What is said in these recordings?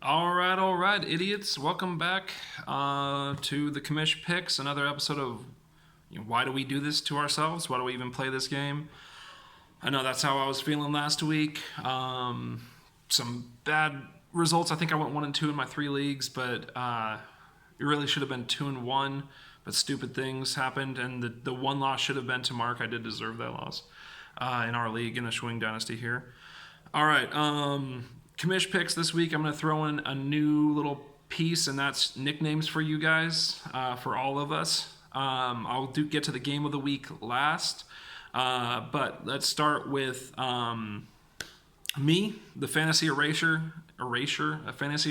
All right, idiots. Welcome back to the commish picks. Another episode of why do we do this to ourselves? Why do we even play this game? I know that's how I was feeling last week. Some bad results. I think I went 1-2 in my 3 leagues, but it really should have been 2-1. But stupid things happened, and the one loss should have been to Mark. I did deserve that loss in our league in a Schwing Dynasty here. All right. Commish picks this week. I'm going to throw in a new little piece, and that's nicknames for you guys, for all of us. I'll get to the game of the week last, but let's start with me, the fantasy eraser, commish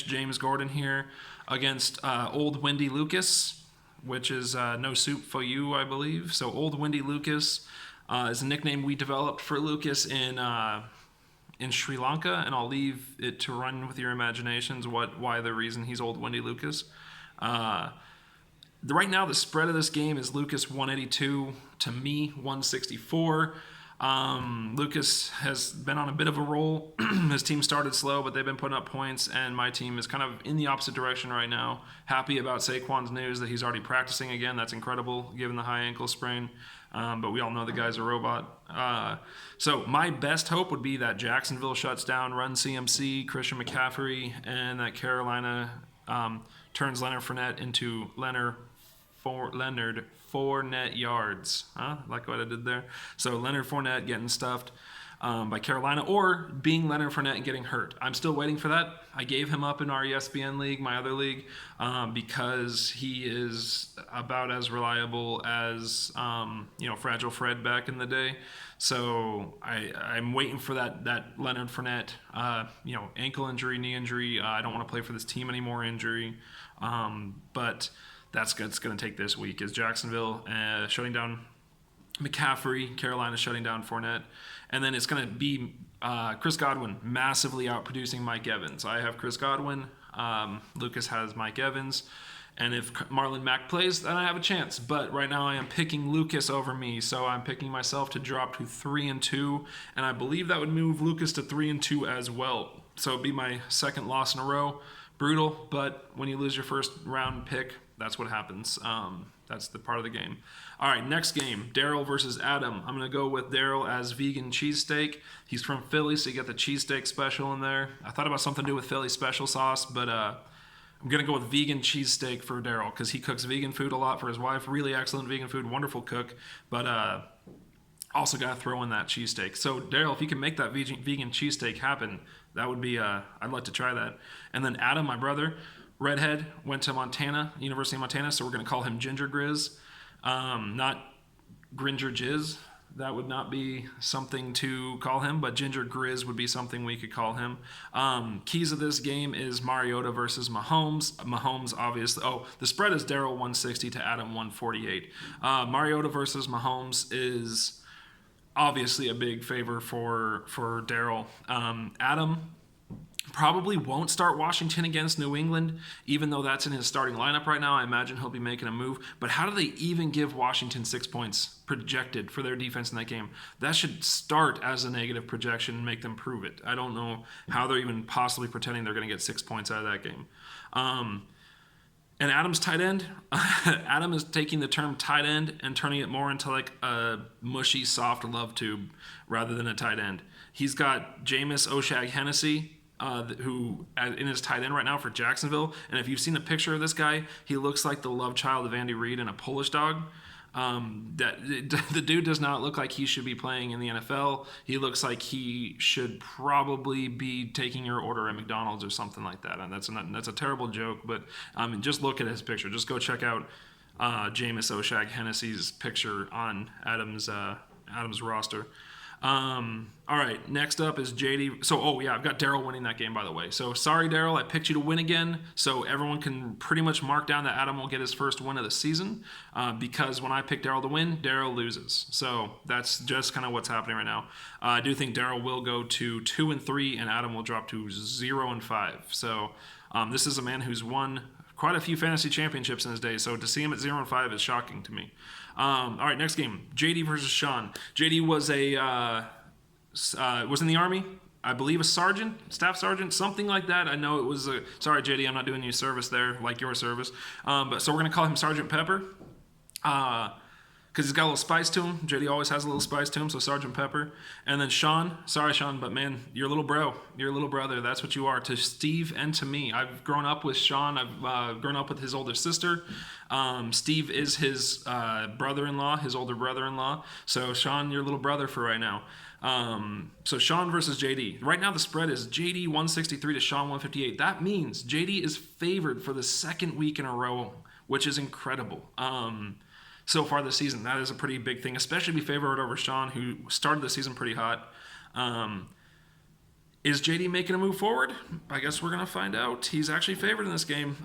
James Gordon here against Old Windy Lucas, which is no soup for you, I believe. So Old Windy Lucas is a nickname we developed for Lucas in Sri Lanka, and I'll leave it to run with your imaginations why the reason he's Old Windy Lucas. Right now, the spread of this game is Lucas 182 to me 164. Lucas has been on a bit of a roll. His team started slow, but they've been putting up points, and my team is kind of in the opposite direction right now. Happy about Saquon's news that he's already practicing again. That's incredible, given the high ankle sprain. But we all know the guy's a robot. So my best hope would be that Jacksonville shuts down Run CMC, Christian McCaffrey, and that Carolina turns Leonard Fournette into Leonard Fournette yards. Like what I did there. So Leonard Fournette getting stuffed by Carolina, or being Leonard Fournette and getting hurt. I'm still waiting for that. I gave him up in our ESPN league, my other league, because he is about as reliable as Fragile Fred back in the day. So I'm waiting for that Leonard Fournette, ankle injury, knee injury. I don't want to play for this team anymore injury, but that's going to take this week. Is Jacksonville shutting down McCaffrey, Carolina shutting down Fournette, and then it's going to be Chris Godwin massively outproducing Mike Evans. I have Chris Godwin. Lucas has Mike Evans. And if Marlon Mack plays, then I have a chance. But right now I am picking Lucas over me, so I'm picking myself to drop to 3-2, and I believe that would move Lucas to 3-2 as well. So it'd be my second loss in a row. Brutal, but when you lose your first round pick, that's what happens. That's the part of the game. All right, next game, Daryl versus Adam. I'm going to go with Daryl as vegan cheesesteak. He's from Philly, so you get the cheesesteak special in there. I thought about something to do with Philly special sauce, but I'm going to go with vegan cheesesteak for Daryl because he cooks vegan food a lot for his wife. Really excellent vegan food, wonderful cook, but also got to throw in that cheesesteak. So, Daryl, if you can make that vegan cheesesteak happen, that would be, I'd like to try that. And then Adam, my brother, redhead, went to Montana, University of Montana, so we're going to call him Ginger Grizz, not Gringer Jizz. That would not be something to call him, but Ginger Grizz would be something we could call him. Keys of this game is Mariota versus Mahomes. Mahomes, obviously. Oh, the spread is Daryl 160 to Adam 148. Mariota versus Mahomes is obviously a big favor for Daryl. Adam probably won't start Washington against New England, even though that's in his starting lineup right now. I imagine he'll be making a move. But how do they even give Washington 6 points projected for their defense in that game? That should start as a negative projection and make them prove it. I don't know how they're even possibly pretending they're going to get 6 points out of that game. And Adam's tight end, Adam is taking the term tight end and turning it more into like a mushy, soft love tube rather than a tight end. He's got Jameis Oshag-Hennessy, who in his tight end right now for Jacksonville. And if you've seen a picture of this guy, he looks like the love child of Andy Reid and a Polish dog. The dude does not look like he should be playing in the NFL. He looks like he should probably be taking your order at McDonald's or something like that. And that's a terrible joke, but just look at his picture. Just go check out Jameis Oshag-Hennessy's picture on Adam's roster. All right, next up is JD. So, I've got Daryl winning that game, by the way. So, sorry, Daryl, I picked you to win again. So, everyone can pretty much mark down that Adam will get his first win of the season because when I pick Daryl to win, Daryl loses. So, that's just kind of what's happening right now. I do think Daryl will go to 2-3 and Adam will drop to 0-5. So, this is a man who's won quite a few fantasy championships in his day. So, to see him at 0-5 is shocking to me. All right, next game, JD versus Sean. JD was was in the Army, I believe a sergeant, staff sergeant, something like that. I know it was a. Sorry, JD, I'm not doing you service there, like your service. But so we're gonna call him Sergeant Pepper, because he's got a little spice to him. JD always has a little spice to him, so Sergeant Pepper. And then Sean, sorry Sean, but man, you're a little bro. You're a little brother. That's what you are to Steve and to me. I've grown up with Sean. I've grown up with his older sister. Steve is his brother-in-law, his older brother-in-law. So Sean, your little brother for right now. So Sean versus JD. Right now the spread is JD 163 to Sean 158. That means JD is favored for the second week in a row, which is incredible. So far this season, that is a pretty big thing, especially be favored over Sean, who started the season pretty hot. Is JD making a move forward? I guess we're going to find out. He's actually favored in this game.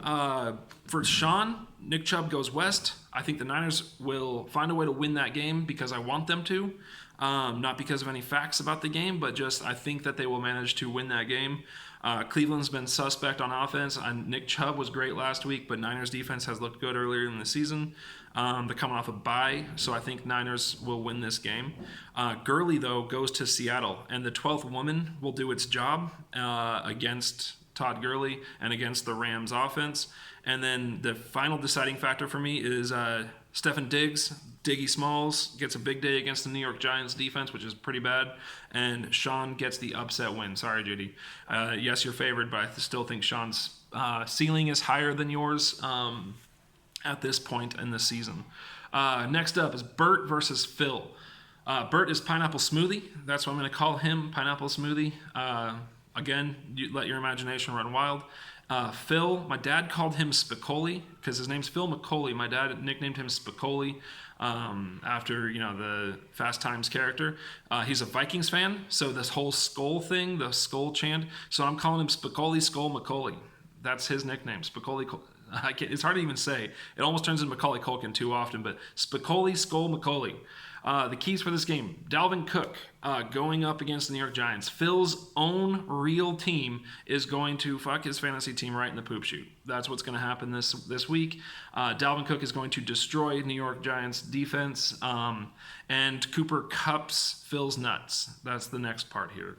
For Sean, Nick Chubb goes west. I think the Niners will find a way to win that game because I want them to. Not because of any facts about the game, but just I think that they will manage to win that game. Cleveland's been suspect on offense. Nick Chubb was great last week, but Niners defense has looked good earlier in the season. They're coming off a bye, so I think Niners will win this game. Gurley, though, goes to Seattle, and the 12th woman will do its job against Todd Gurley and against the Rams offense. And then the final deciding factor for me is Stefon Diggs. Diggy Smalls gets a big day against the New York Giants defense, which is pretty bad. And Sean gets the upset win. Sorry, JD. Yes, you're favored, but I still think Sean's ceiling is higher than yours at this point in the season. Next up is Bert versus Phil. Bert is Pineapple Smoothie. That's what I'm going to call him, Pineapple Smoothie. Again, you let your imagination run wild. Phil, my dad called him Spicoli because his name's Phil McCauley. My dad nicknamed him Spicoli after, the Fast Times character. He's a Vikings fan, so this whole skull thing, the skull chant, so I'm calling him Spicoli Skull McCauley. That's his nickname, Spicoli. It's hard to even say. It almost turns into Macaulay Culkin too often, but Spicoli Skull McCauley. The keys for this game: Dalvin Cook going up against the New York Giants. Phil's own real team is going to fuck his fantasy team right in the poop chute. That's what's going to happen this week. Dalvin Cook is going to destroy New York Giants defense, and Cooper Kupp's Phil's nuts. That's the next part here.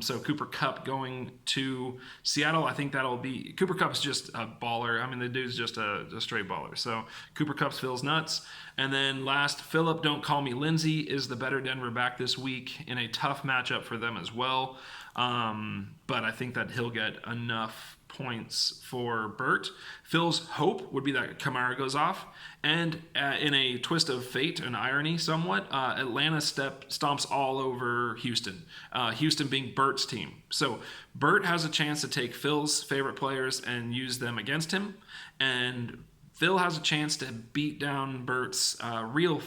So Cooper Kupp going to Seattle. I think that'll be... Cooper Kupp's just a baller. I mean, the dude's just a straight baller. So Cooper Kupp's Phil's nuts. And then last, Philip Don't Call Me Lindsay is the better Denver back this week in a tough matchup for them as well. But I think that he'll get enough points for Bert. Phil's hope would be that Kamara goes off. And in a twist of fate and irony somewhat, Atlanta stomps all over Houston. Houston being Bert's team. So Bert has a chance to take Phil's favorite players and use them against him. And Phil has a chance to beat down Bert's real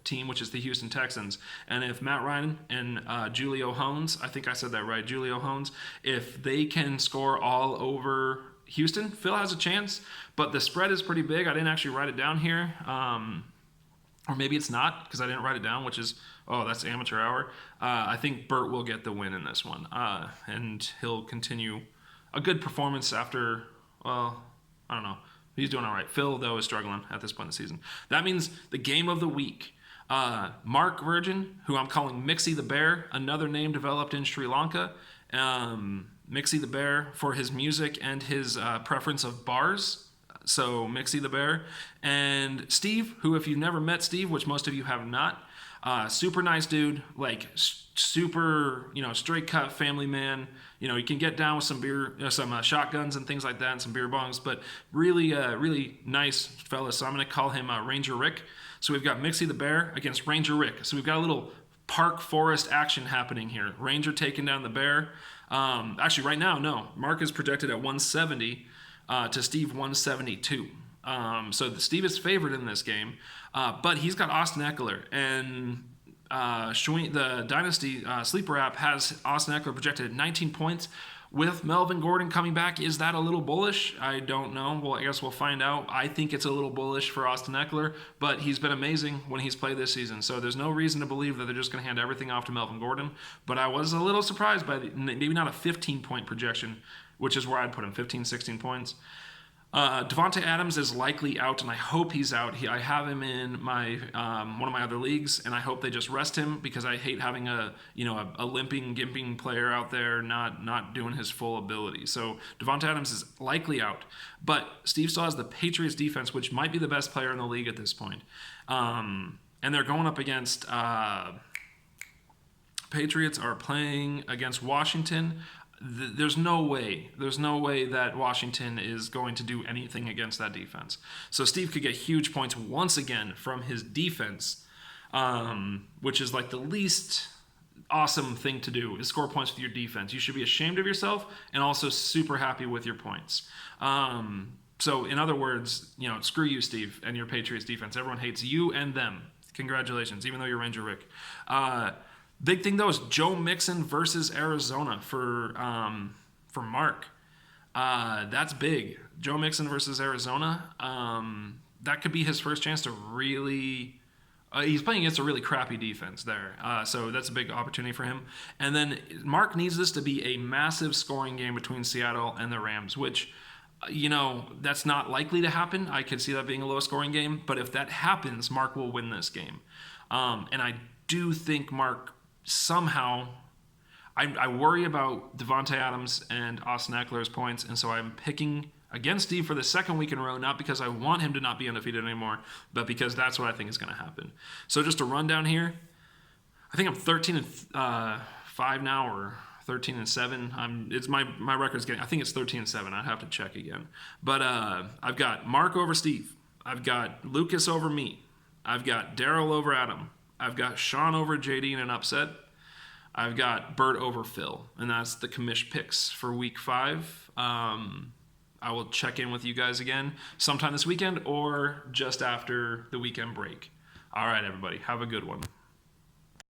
team, which is the Houston Texans. And if Matt Ryan and Julio Jones, I think I said that right, Julio Jones, if they can score all over Houston, Phil has a chance. But the spread is pretty big. I didn't actually write it down here. Or maybe it's not because I didn't write it down, which is, that's amateur hour. I think Bert will get the win in this one. And he'll continue a good performance after, I don't know. He's doing all right. Phil, though, is struggling at this point in the season. That means the game of the week. Mark Virgin, who I'm calling Mixie the Bear, another name developed in Sri Lanka. Mixie the Bear for his music and his preference of bars. So Mixie the Bear. And Steve, who if you've never met Steve, which most of you have not, super nice dude, like super, straight cut family man. You can get down with some beer, some shotguns and things like that, and some beer bongs, but really, really nice fella. So I'm going to call him Ranger Rick. So we've got Mixie the Bear against Ranger Rick. So we've got a little park forest action happening here. Ranger taking down the bear. Actually, right now, no. Mark is projected at 170 to Steve 172. So Steve is favored in this game, but he's got Austin Eckler, and the Dynasty Sleeper app has Austin Eckler projected at 19 points. With Melvin Gordon coming back, is that a little bullish? I don't know. Well, I guess we'll find out. I think it's a little bullish for Austin Eckler, but he's been amazing when he's played this season. So there's no reason to believe that they're just going to hand everything off to Melvin Gordon. But I was a little surprised by maybe not a 15-point projection, which is where I'd put him, 15, 16 points. Devontae Adams is likely out, and I hope he's out. I have him in my one of my other leagues, and I hope they just rest him because I hate having a limping, gimping player out there not doing his full ability. So Devontae Adams is likely out, but Steve still has the Patriots defense, which might be the best player in the league at this point, and they're going up against. Patriots are playing against Washington. There's no way that Washington is going to do anything against that defense. So Steve could get huge points once again from his defense, which is like the least awesome thing to do is score points with your defense. You should be ashamed of yourself and also super happy with your points. So in other words, screw you, Steve, and your Patriots defense. Everyone hates you and them. Congratulations, even though you're Ranger Rick. Big thing though is Joe Mixon versus Arizona for Mark. That's big. Joe Mixon versus Arizona. That could be his first chance to really. He's playing against a really crappy defense there, so that's a big opportunity for him. And then Mark needs this to be a massive scoring game between Seattle and the Rams, which. That's not likely to happen. I could see that being a low-scoring game, but if that happens, Mark will win this game. And I do think Mark somehow... I worry about Devontae Adams and Austin Eckler's points, and so I'm picking against Steve for the second week in a row, not because I want him to not be undefeated anymore, but because that's what I think is going to happen. So just a rundown here. I think I'm 13-5 now, or... 13-7. It's my record's getting. I think it's 13-7. I have to check again. But I've got Mark over Steve. I've got Lucas over me. I've got Daryl over Adam. I've got Sean over JD in an upset. I've got Bert over Phil, and that's the commish picks for week 5. I will check in with you guys again sometime this weekend or just after the weekend break. All right, everybody, have a good one.